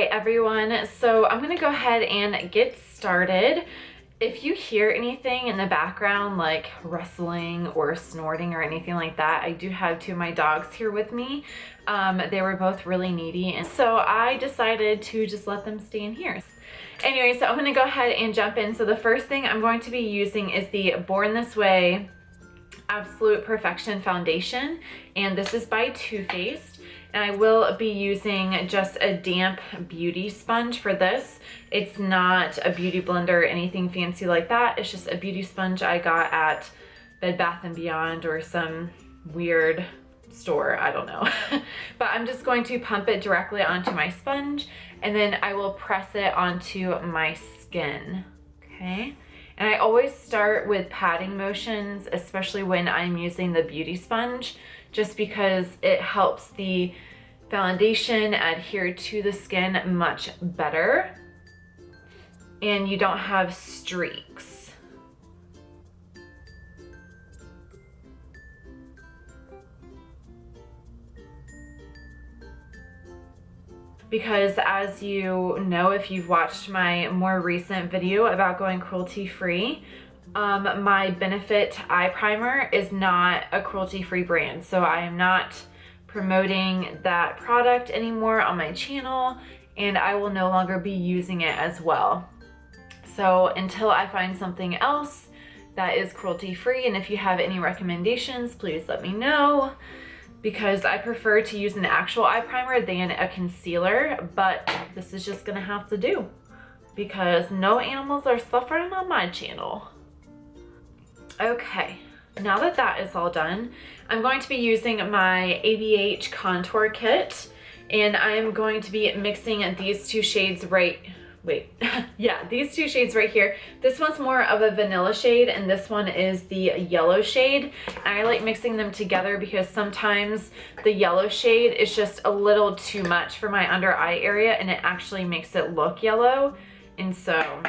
Everyone, so I'm gonna go ahead and get started. If you hear anything in the background like rustling or snorting or anything like that, I do have two of my dogs here with me. They were both really needy, and so I decided to just let them stay in here. Anyway, so I'm gonna go ahead and jump in. So the first thing I'm going to be using is the Born This Way Absolute Perfection Foundation, and this is by Too Faced. And I will be using just a damp beauty sponge for this. It's not a beauty blender or anything fancy like that. It's just a beauty sponge I got at Bed Bath & Beyond or some weird store, I don't know. But I'm just going to pump it directly onto my sponge, and then I will press it onto my skin, okay? And I always start with patting motions, especially when I'm using the beauty sponge, just because it helps the foundation adhere to the skin much better and you don't have streaks. Because as you know, if you've watched my more recent video about going cruelty-free, my Benefit eye primer is not a cruelty-free brand, so I am not promoting that product anymore on my channel, and I will no longer be using it as well. So until I find something else that is cruelty-free, and if you have any recommendations, please let me know, because I prefer to use an actual eye primer than a concealer, but this is just gonna have to do because no animals are suffering on my channel. Okay, now that that is all done, I'm going to be using my ABH contour kit, and I am going to be mixing these two shades these two shades right here. This one's more of a vanilla shade, and this one is the yellow shade. And I like mixing them together because sometimes the yellow shade is just a little too much for my under eye area, and it actually makes it look yellow, and so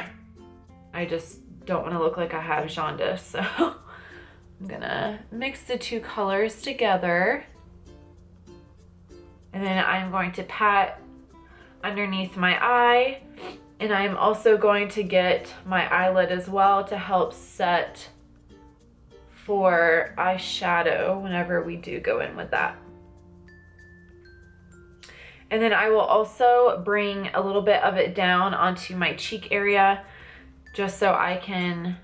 I just don't want to look like I have jaundice, so I'm gonna mix the two colors together, and then I'm going to pat underneath my eye, and I'm also going to get my eyelid as well to help set for eyeshadow whenever we do go in with that. And then I will also bring a little bit of it down onto my cheek area, just so I can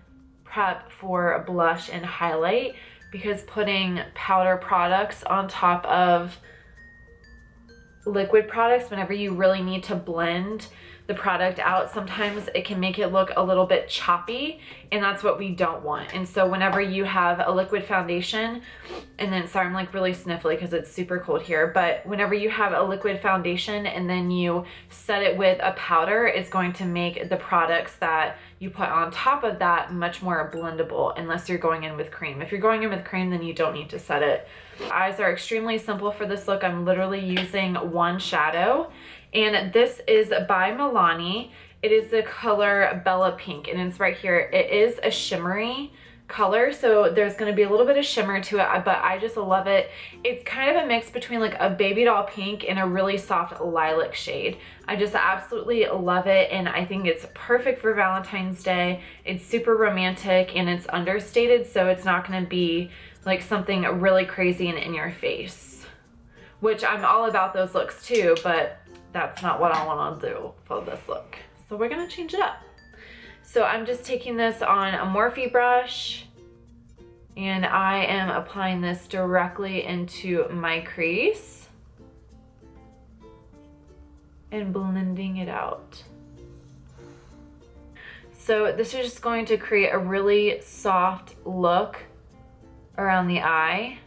prep for blush and highlight, because putting powder products on top of liquid products whenever you really need to blend the product out, sometimes it can make it look a little bit choppy, and that's what we don't want. And so whenever you have a liquid foundation, and then, sorry, I'm like really sniffly because it's super cold here, but whenever you have a liquid foundation and then you set it with a powder, it's going to make the products that you put on top of that much more blendable, unless you're going in with cream. If you're going in with cream, then you don't need to set it. Eyes are extremely simple for this look. I'm literally using one shadow, and this is by Milani. It is the color Bella Pink, and it's right here. It is a shimmery color, so there's going to be a little bit of shimmer to it, but I just love it. It's kind of a mix between like a baby doll pink and a really soft lilac shade. I just absolutely love it, and I think it's perfect for Valentine's Day. It's super romantic and it's understated, so it's not going to be like something really crazy and in your face, which I'm all about those looks too, but that's not what I want to do for this look. So we're going to change it up. So I'm just taking this on a Morphe brush, and I am applying this directly into my crease and blending it out. So this is just going to create a really soft look around the eye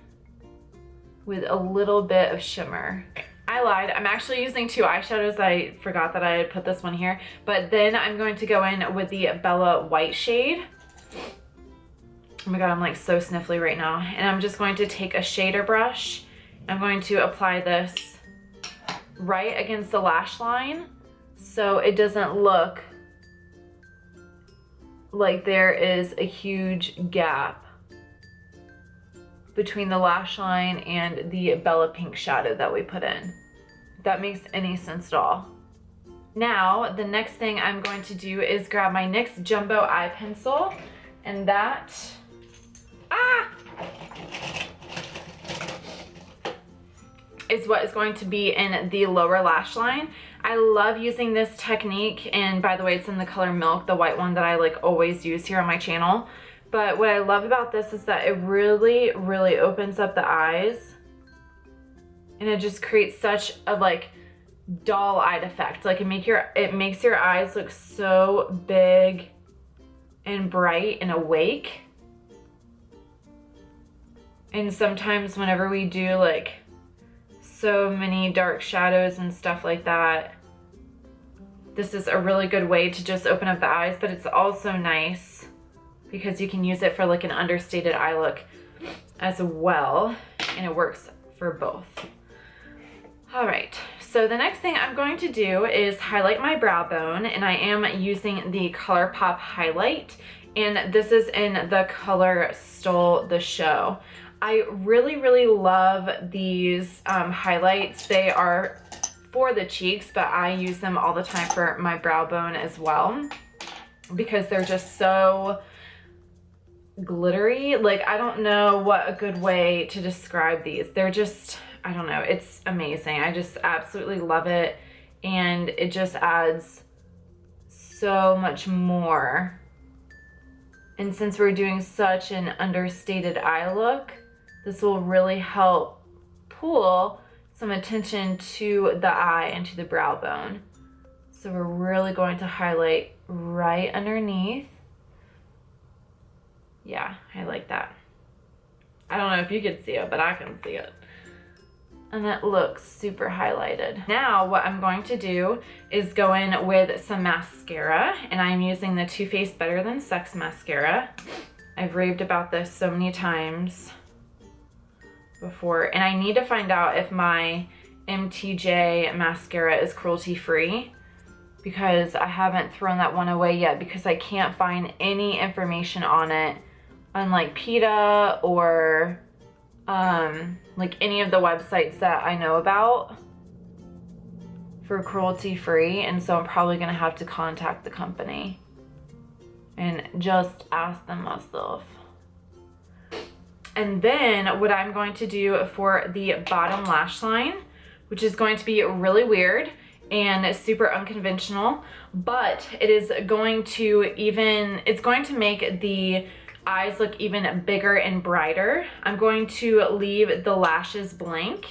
with a little bit of shimmer. I lied. I'm actually using two eyeshadows. I forgot that I had put this one here. But then I'm going to go in with the Bella White shade. Oh my god, I'm like so sniffly right now. And I'm just going to take a shader brush. I'm going to apply this right against the lash line so it doesn't look like there is a huge gap between the lash line and the Bella Pink shadow that we put in. If that makes any sense at all. Now, the next thing I'm going to do is grab my NYX Jumbo Eye Pencil, and that, is what is going to be in the lower lash line. I love using this technique, and by the way, it's in the color Milk, the white one that I like always use here on my channel. But what I love about this is that it really, really opens up the eyes, and it just creates such a like doll-eyed effect. Like it makes your eyes look so big and bright and awake. And sometimes whenever we do like so many dark shadows and stuff like that, this is a really good way to just open up the eyes, but it's also nice because you can use it for like an understated eye look as well, and it works for both. All right, so the next thing I'm going to do is highlight my brow bone, and I am using the ColourPop highlight, and this is in the color Stole the Show. I really, really love these highlights. They are for the cheeks, but I use them all the time for my brow bone as well because they're just so glittery. Like, I don't know what a good way to describe these. They're just, I don't know, it's amazing. I just absolutely love it, and it just adds so much more. And since we're doing such an understated eye look, this will really help pull some attention to the eye and to the brow bone. So we're really going to highlight right underneath. Yeah, I like that. I don't know if you can see it, but I can see it. And it looks super highlighted. Now what I'm going to do is go in with some mascara, and I'm using the Too Faced Better Than Sex mascara. I've raved about this so many times before, and I need to find out if my MTJ mascara is cruelty free, because I haven't thrown that one away yet because I can't find any information on it on like PETA or like any of the websites that I know about for cruelty free. And so I'm probably gonna have to contact the company and just ask them myself. And then what I'm going to do for the bottom lash line, which is going to be really weird and super unconventional, but it is going to it's going to make the eyes look even bigger and brighter. I'm going to leave the lashes blank,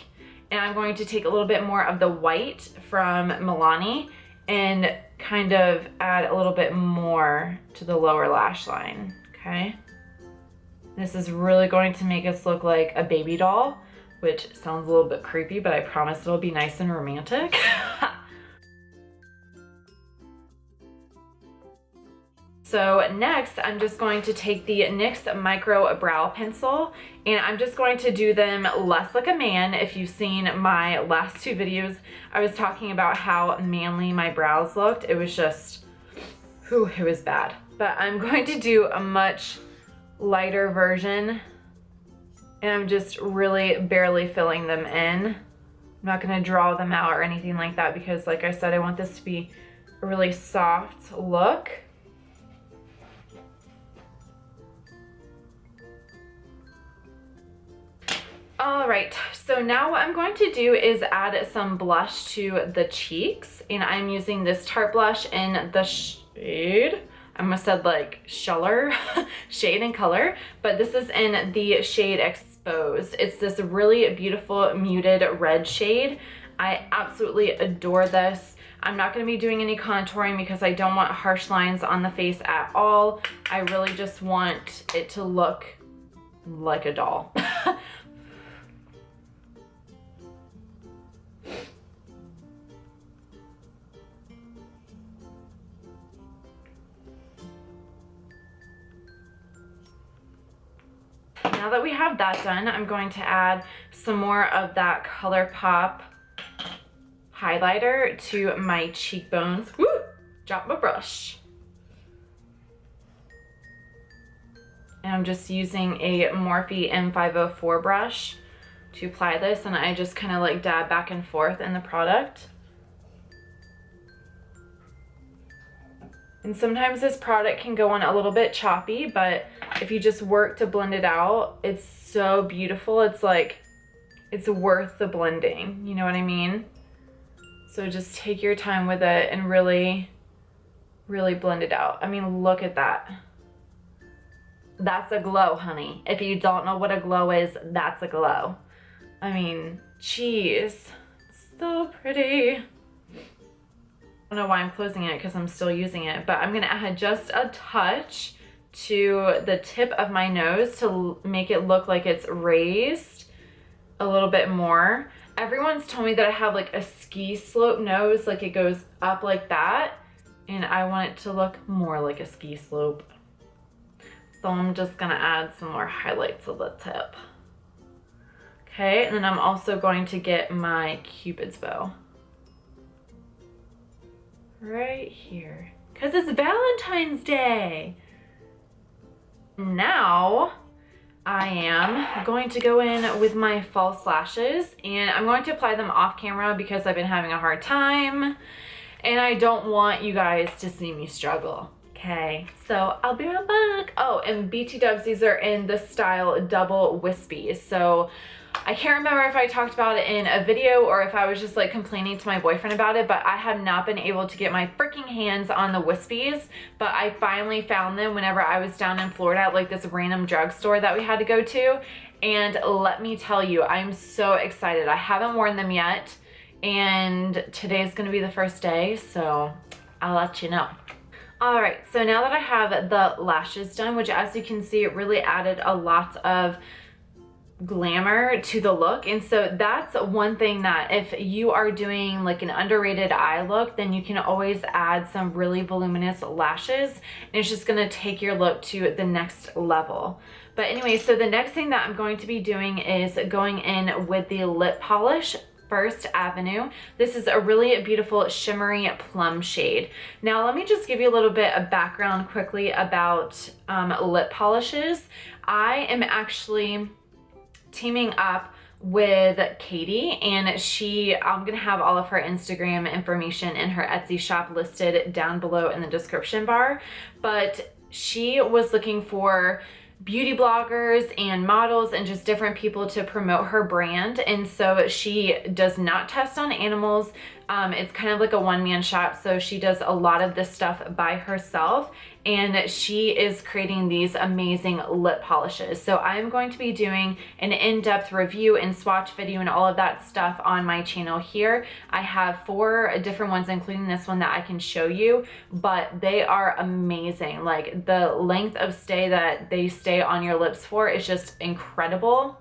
and I'm going to take a little bit more of the white from Milani and kind of add a little bit more to the lower lash line, okay? This is really going to make us look like a baby doll, which sounds a little bit creepy, but I promise it'll be nice and romantic. So next, I'm just going to take the NYX Micro Brow Pencil, and I'm just going to do them less like a man. If you've seen my last two videos, I was talking about how manly my brows looked. It was just, whew, it was bad. But I'm going to do a much lighter version, and I'm just really barely filling them in. I'm not gonna draw them out or anything like that because, like I said, I want this to be a really soft look. All right, so now what I'm going to do is add some blush to the cheeks, and I'm using this Tarte blush in the shade, I almost said like Sheller, shade and color, but this is in the shade Exposed. It's this really beautiful muted red shade. I absolutely adore this. I'm not going to be doing any contouring because I don't want harsh lines on the face at all. I really just want it to look like a doll. now that we have that done, I'm going to add some more of that ColourPop highlighter to my cheekbones. Woo! Drop my brush. And I'm just using a Morphe M504 brush to apply this, and I just kind of like dab back and forth in the product. And sometimes this product can go on a little bit choppy, but if you just work to blend it out, it's so beautiful. It's like, it's worth the blending, you know what I mean? So just take your time with it and really, really blend it out. I mean, look at that. That's a glow, honey. If you don't know what a glow is, that's a glow. I mean, geez, it's so pretty. I don't know why I'm closing it because I'm still using it, but I'm gonna add just a touch to the tip of my nose to make it look like it's raised a little bit more. Everyone's told me that I have like a ski slope nose, like it goes up like that, and I want it to look more like a ski slope. So I'm just gonna add some more highlight to the tip. Okay, and then I'm also going to get my Cupid's bow right here, because it's Valentine's Day. Now I am going to go in with my false lashes, and I'm going to apply them off camera because I've been having a hard time and I don't want you guys to see me struggle. Okay, so I'll be right back. Oh, and BT Dubs, these are in the style Double Wispies. So I can't remember if I talked about it in a video or if I was just like complaining to my boyfriend about it, but I have not been able to get my freaking hands on the wispies, but I finally found them whenever I was down in Florida at like this random drugstore that we had to go to. And let me tell you, I'm so excited. I haven't worn them yet, and today's gonna be the first day, so I'll let you know. All right, so now that I have the lashes done, which as you can see, it really added a lot of glamour to the look. And so that's one thing that if you are doing like an underrated eye look, then you can always add some really voluminous lashes, and it's just gonna take your look to the next level. But anyway, so the next thing that I'm going to be doing is going in with the lip polish First Avenue. This is a really beautiful shimmery plum shade. Now let me just give you a little bit of background quickly about lip polishes. I am actually teaming up with Katie, and I'm gonna have all of her Instagram information and her Etsy shop listed down below in the description bar. But she was looking for beauty bloggers and models and just different people to promote her brand, and so she does not test on animals. It's kind of like a one-man shop, so she does a lot of this stuff by herself, and she is creating these amazing lip polishes. So I'm going to be doing an in-depth review and swatch video and all of that stuff on my channel here. I have 4 different ones, including this one that I can show you, but they are amazing. Like the length of stay that they stay on your lips for is just incredible.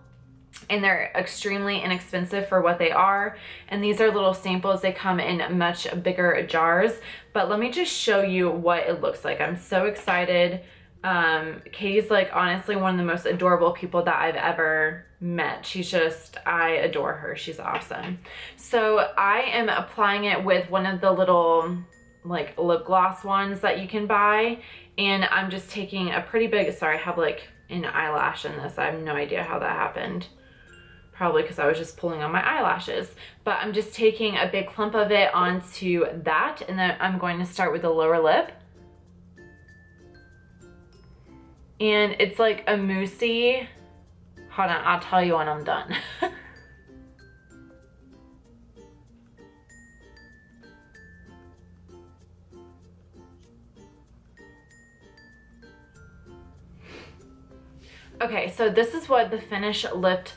And they're extremely inexpensive for what they are. And these are little samples. They come in much bigger jars. But let me just show you what it looks like. I'm so excited. Katie's like honestly one of the most adorable people that I've ever met. I adore her. She's awesome. So I am applying it with one of the little like lip gloss ones that you can buy. And I'm just taking a pretty big, sorry, I have like an eyelash in this. I have no idea how that happened. Probably because I was just pulling on my eyelashes, but I'm just taking a big clump of it onto that, and then I'm going to start with the lower lip. And it's like a moussey, hold on, I'll tell you when I'm done. Okay, so this is what the finished lip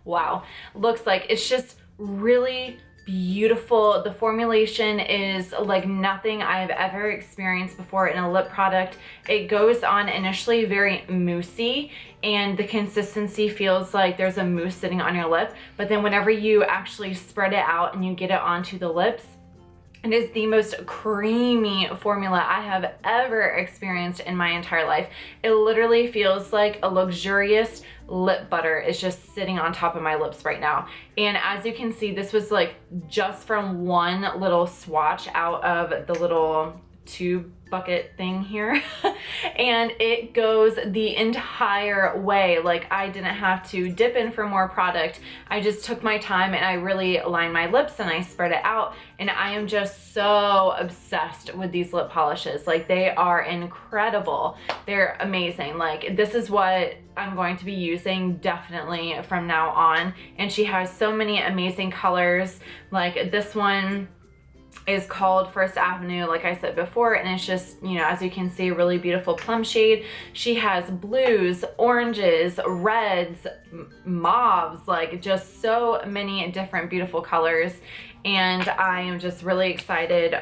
wow, looks like. It's just really beautiful. The formulation is like nothing I've ever experienced before in a lip product. It goes on initially very moussey, and the consistency feels like there's a mousse sitting on your lip, but then whenever you actually spread it out and you get it onto the lips, It is the most creamy formula I have ever experienced in my entire life. It literally feels like a luxurious lip butter is just sitting on top of my lips right now. And as you can see, this was like just from one little swatch out of the little tube bucket thing here and it goes the entire way. Like, I didn't have to dip in for more product. I just took my time and I really lined my lips and I spread it out, and I am just so obsessed with these lip polishes. Like, they are incredible. They're amazing. Like, this is what I'm going to be using definitely from now on. And she has so many amazing colors. Like, this one is called First Avenue, like I said before, and it's just, you know, as you can see, a really beautiful plum shade. She has blues, oranges, reds, mauves, like just so many different beautiful colors. And I am just really excited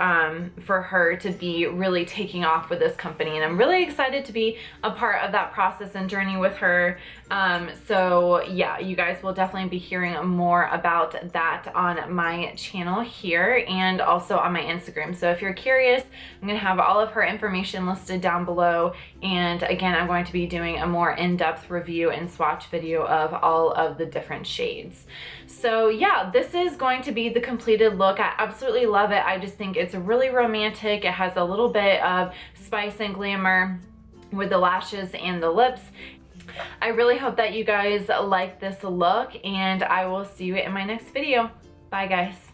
for her to be really taking off with this company, and I'm really excited to be a part of that process and journey with her. So yeah, you guys will definitely be hearing more about that on my channel here and also on my Instagram. So if you're curious, I'm gonna have all of her information listed down below, and again, I'm going to be doing a more in-depth review and swatch video of all of the different shades. So yeah, this is going to be the completed look. I absolutely love it. I just think it's really romantic. It has a little bit of spice and glamour with the lashes and the lips. I really hope that you guys like this look, and I will see you in my next video. Bye guys.